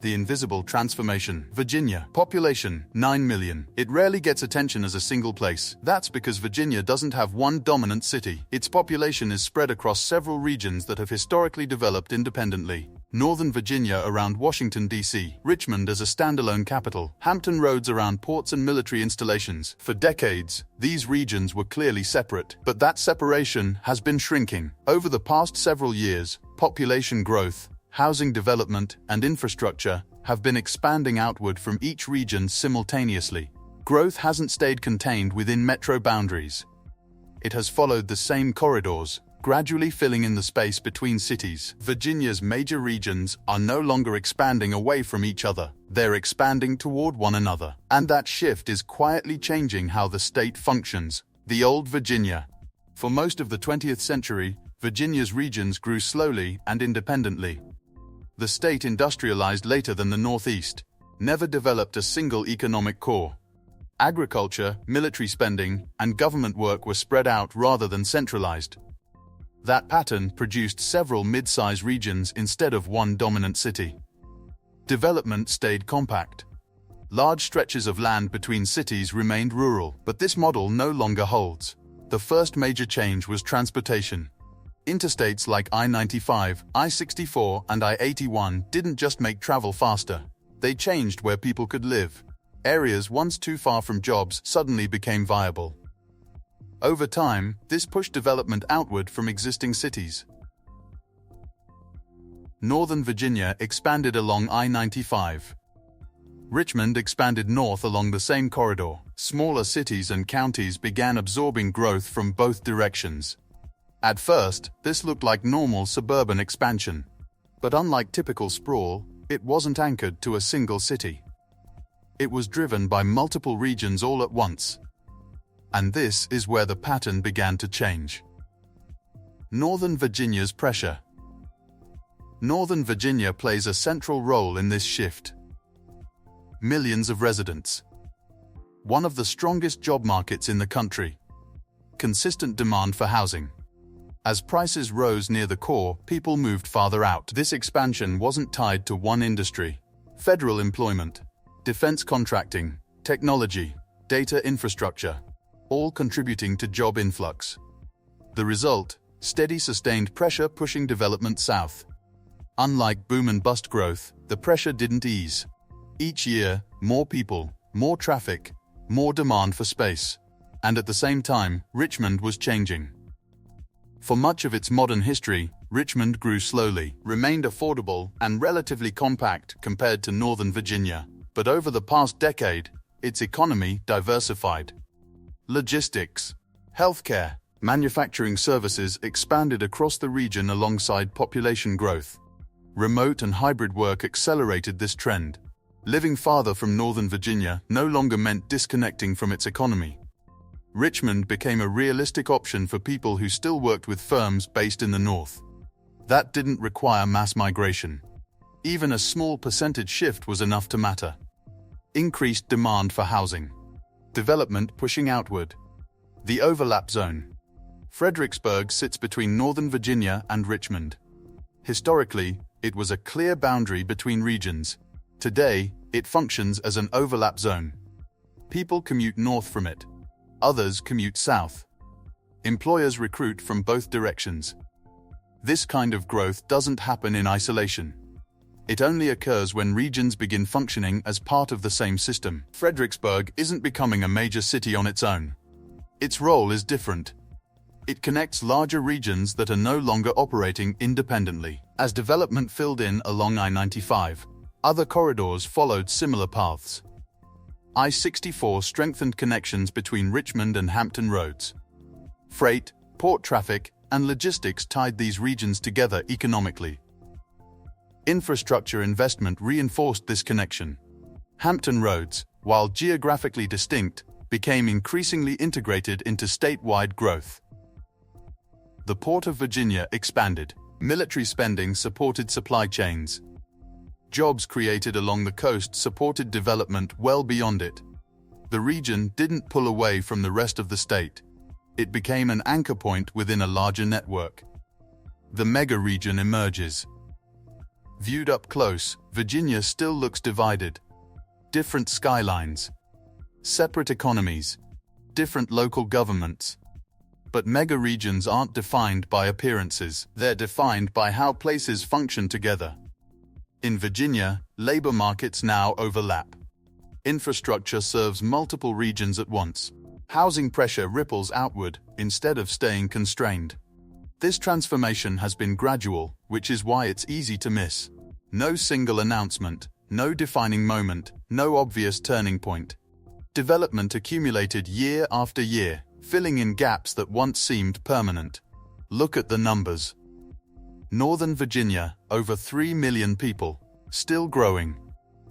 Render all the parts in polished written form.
The invisible transformation. Virginia. Population, 9 million. It rarely gets attention as a single place. That's because Virginia doesn't have one dominant city. Its population is spread across several regions that have historically developed independently. Northern Virginia around Washington, D.C. Richmond as a standalone capital. Hampton Roads around ports and military installations. For decades, these regions were clearly separate, but that separation has been shrinking. Over the past several years, population growth, housing development, and infrastructure have been expanding outward from each region simultaneously. Growth hasn't stayed contained within metro boundaries. It has followed the same corridors, gradually filling in the space between cities. Virginia's major regions are no longer expanding away from each other. They're expanding toward one another. And that shift is quietly changing how the state functions. The old Virginia. For most of the 20th century, Virginia's regions grew slowly and independently. The state industrialized later than the Northeast, never developed a single economic core. Agriculture, military spending, and government work were spread out rather than centralized. That pattern produced several mid-size regions instead of one dominant city. Development stayed compact. Large stretches of land between cities remained rural, but this model no longer holds. The first major change was transportation. Interstates like I-95, I-64, and I-81 didn't just make travel faster. They changed where people could live. Areas once too far from jobs suddenly became viable. Over time, this pushed development outward from existing cities. Northern Virginia expanded along I-95. Richmond expanded north along the same corridor. Smaller cities and counties began absorbing growth from both directions. At first, this looked like normal suburban expansion. But unlike typical sprawl, it wasn't anchored to a single city. It was driven by multiple regions all at once. And this is where the pattern began to change. Northern Virginia's pressure. Northern Virginia plays a central role in this shift. Millions of residents. One of the strongest job markets in the country. Consistent demand for housing. As prices rose near the core, people moved farther out. This expansion wasn't tied to one industry. Federal employment, defense contracting, technology, data infrastructure, all contributing to job influx. The result, steady sustained pressure pushing development south. Unlike boom and bust growth, the pressure didn't ease. Each year, more people, more traffic, more demand for space. And at the same time, Richmond was changing. For much of its modern history, Richmond grew slowly, remained affordable, and relatively compact compared to Northern Virginia. But over the past decade, its economy diversified. Logistics, healthcare, manufacturing services expanded across the region alongside population growth. Remote and hybrid work accelerated this trend. Living farther from Northern Virginia no longer meant disconnecting from its economy. Richmond became a realistic option for people who still worked with firms based in the north. That didn't require mass migration. Even a small percentage shift was enough to matter. Increased demand for housing. Development pushing outward. The overlap zone. Fredericksburg sits between Northern Virginia and Richmond. Historically, it was a clear boundary between regions. Today, it functions as an overlap zone. People commute north from it. Others commute south. Employers recruit from both directions. This kind of growth doesn't happen in isolation. It only occurs when regions begin functioning as part of the same system. Fredericksburg isn't becoming a major city on its own. Its role is different. It connects larger regions that are no longer operating independently. As development filled in along I-95, other corridors followed similar paths. I-64 strengthened connections between Richmond and Hampton Roads. Freight, port traffic, and logistics tied these regions together economically. Infrastructure investment reinforced this connection. Hampton Roads, while geographically distinct, became increasingly integrated into statewide growth. The Port of Virginia expanded. Military spending supported supply chains. Jobs created along the coast supported development well beyond it. The region didn't pull away from the rest of the state. It became an anchor point within a larger network. The mega region emerges. Viewed up close, Virginia still looks divided. Different skylines, separate economies, different local governments. But mega-regions aren't defined by appearances, they're defined by how places function together. In Virginia, labor markets now overlap. Infrastructure serves multiple regions at once. Housing pressure ripples outward instead of staying constrained. This transformation has been gradual, which is why it's easy to miss. No single announcement, no defining moment, no obvious turning point. Development accumulated year after year, filling in gaps that once seemed permanent. Look at the numbers. Northern Virginia, over 3 million people, still growing.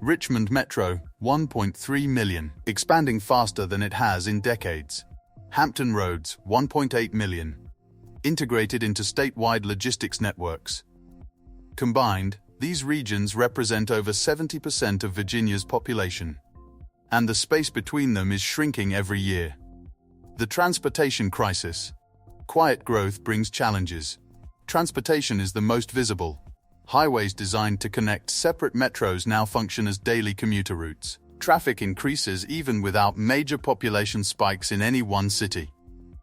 Richmond Metro, 1.3 million, expanding faster than it has in decades. Hampton Roads, 1.8 million, integrated into statewide logistics networks. Combined, these regions represent over 70% of Virginia's population, and the space between them is shrinking every year. The transportation crisis. Quiet growth brings challenges. Transportation is the most visible. Highways designed to connect separate metros now function as daily commuter routes. Traffic increases even without major population spikes in any one city.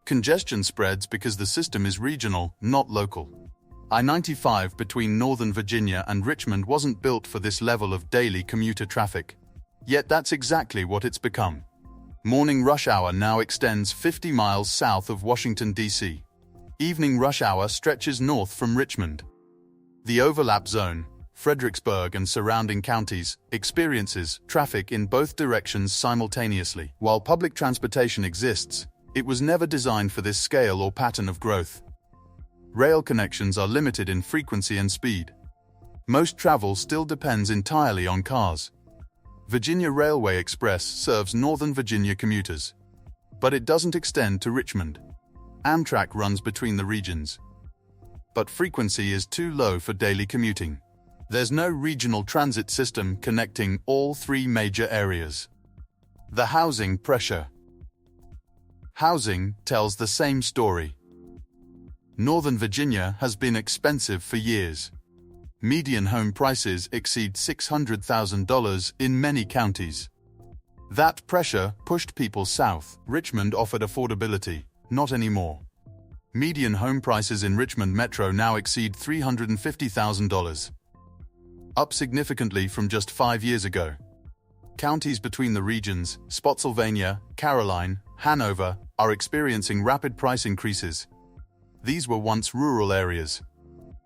Congestion spreads because the system is regional, not local. I-95 between Northern Virginia and Richmond wasn't built for this level of daily commuter traffic. Yet that's exactly what it's become. Morning rush hour now extends 50 miles south of Washington, D.C. Evening rush hour stretches north from Richmond. The overlap zone, Fredericksburg and surrounding counties, experiences traffic in both directions simultaneously. While public transportation exists, it was never designed for this scale or pattern of growth. Rail connections are limited in frequency and speed. Most travel still depends entirely on cars. Virginia Railway Express serves Northern Virginia commuters, but it doesn't extend to Richmond. Amtrak runs between the regions, but frequency is too low for daily commuting. There's no regional transit system connecting all three major areas. The housing pressure. Housing tells the same story. Northern Virginia has been expensive for years. Median home prices exceed $600,000 in many counties. That pressure pushed people south. Richmond offered affordability, not anymore. Median home prices in Richmond Metro now exceed $350,000, up significantly from just 5 years ago. Counties between the regions, Spotsylvania, Caroline, Hanover, are experiencing rapid price increases. These were once rural areas,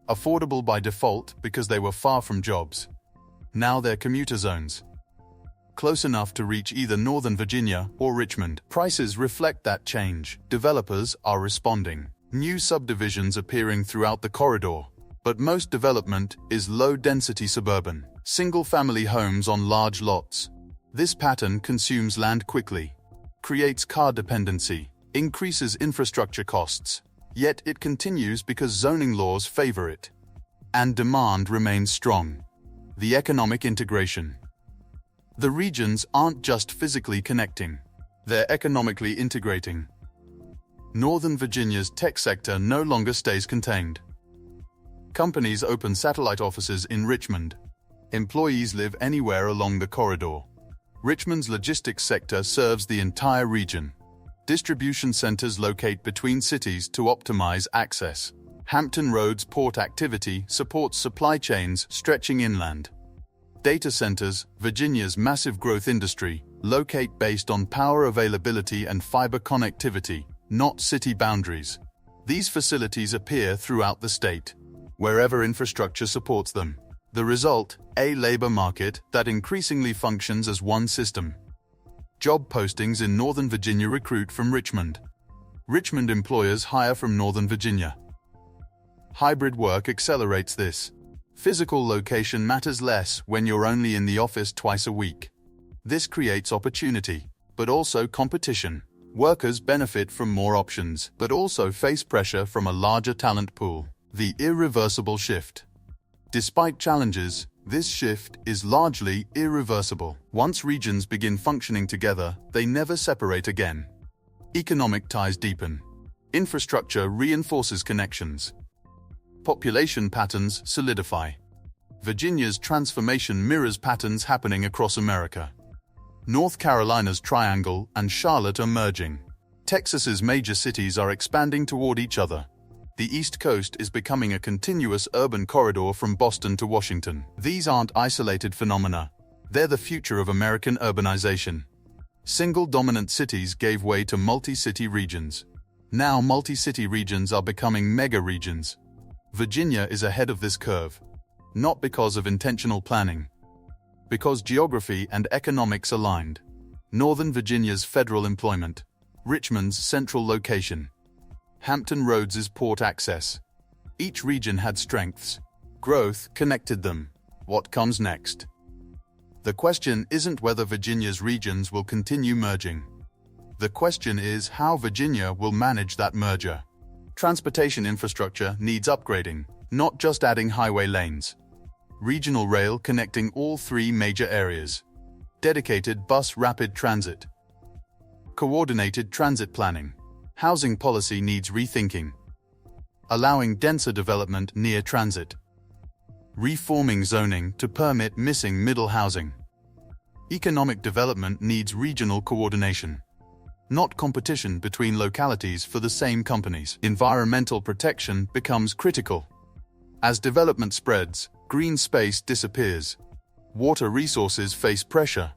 affordable by default because they were far from jobs. Now they're commuter zones, close enough to reach either Northern Virginia or Richmond. Prices reflect that change. Developers are responding. New subdivisions appearing throughout the corridor, but most development is low-density suburban, single-family homes on large lots. This pattern consumes land quickly, creates car dependency, increases infrastructure costs, yet it continues because zoning laws favor it. And demand remains strong. The economic integration. The regions aren't just physically connecting, they're economically integrating. Northern Virginia's tech sector no longer stays contained. Companies open satellite offices in Richmond. Employees live anywhere along the corridor. Richmond's logistics sector serves the entire region. Distribution centers locate between cities to optimize access. Hampton Roads port activity supports supply chains stretching inland. Data centers, Virginia's massive growth industry, locate based on power availability and fiber connectivity, not city boundaries. These facilities appear throughout the state, wherever infrastructure supports them. The result, a labor market that increasingly functions as one system. Job postings in Northern Virginia recruit from Richmond. Richmond employers hire from Northern Virginia. Hybrid work accelerates this. Physical location matters less when you're only in the office twice a week. This creates opportunity, but also competition. Workers benefit from more options, but also face pressure from a larger talent pool. The irreversible shift. Despite challenges, this shift is largely irreversible. Once regions begin functioning together, they never separate again. Economic ties deepen. Infrastructure reinforces connections. Population patterns solidify. Virginia's transformation mirrors patterns happening across America. North Carolina's triangle and Charlotte are merging. Texas's major cities are expanding toward each other. The East Coast is becoming a continuous urban corridor from Boston to Washington. These aren't isolated phenomena. They're the future of American urbanization. Single dominant cities gave way to multi-city regions. Now multi-city regions are becoming mega-regions. Virginia is ahead of this curve. Not because of intentional planning. Because geography and economics aligned. Northern Virginia's federal employment. Richmond's central location. Hampton Roads' port access. Each region had strengths. Growth connected them. What comes next? The question isn't whether Virginia's regions will continue merging. The question is how Virginia will manage that merger. Transportation infrastructure needs upgrading, not just adding highway lanes. Regional rail connecting all three major areas. Dedicated bus rapid transit. Coordinated transit planning. Housing policy needs rethinking. Allowing denser development near transit. Reforming zoning to permit missing middle housing. Economic development needs regional coordination. Not competition between localities for the same companies. Environmental protection becomes critical. As development spreads, green space disappears. Water resources face pressure.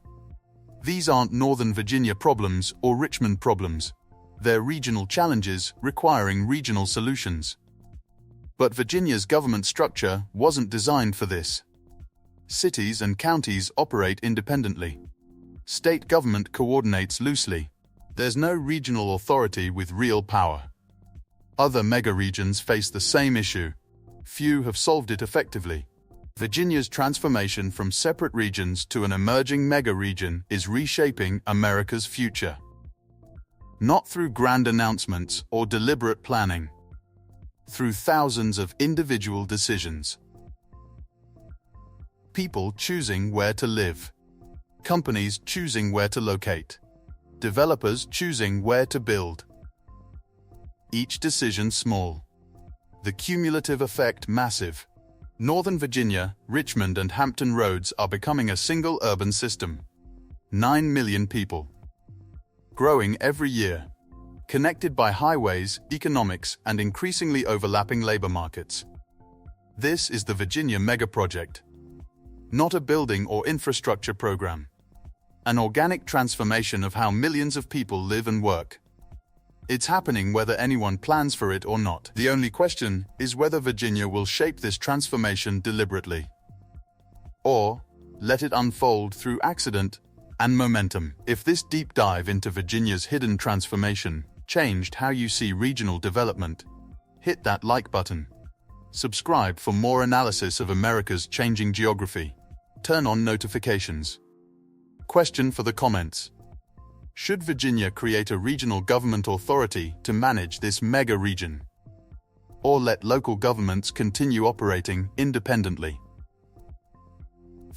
These aren't Northern Virginia problems or Richmond problems. They're regional challenges requiring regional solutions. But Virginia's government structure wasn't designed for this. Cities and counties operate independently. State government coordinates loosely. There's no regional authority with real power. Other mega-regions face the same issue. Few have solved it effectively. Virginia's transformation from separate regions to an emerging mega-region is reshaping America's future. Not through grand announcements or deliberate planning. Through thousands of individual decisions. People choosing where to live. Companies choosing where to locate. Developers choosing where to build. Each decision small. The cumulative effect massive. Northern Virginia, Richmond and Hampton Roads are becoming a single urban system. 9 million people. Growing every year. Connected by highways, economics, and increasingly overlapping labor markets. This is the Virginia Megaproject. Not a building or infrastructure program. An organic transformation of how millions of people live and work. It's happening whether anyone plans for it or not. The only question is whether Virginia will shape this transformation deliberately. Or let it unfold through accident and momentum. If this deep dive into Virginia's hidden transformation changed how you see regional development, hit that like button. Subscribe for more analysis of America's changing geography. Turn on notifications. Question for the comments. Should Virginia create a regional government authority to manage this mega region? Or let local governments continue operating independently?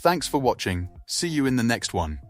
Thanks for watching. See you in the next one.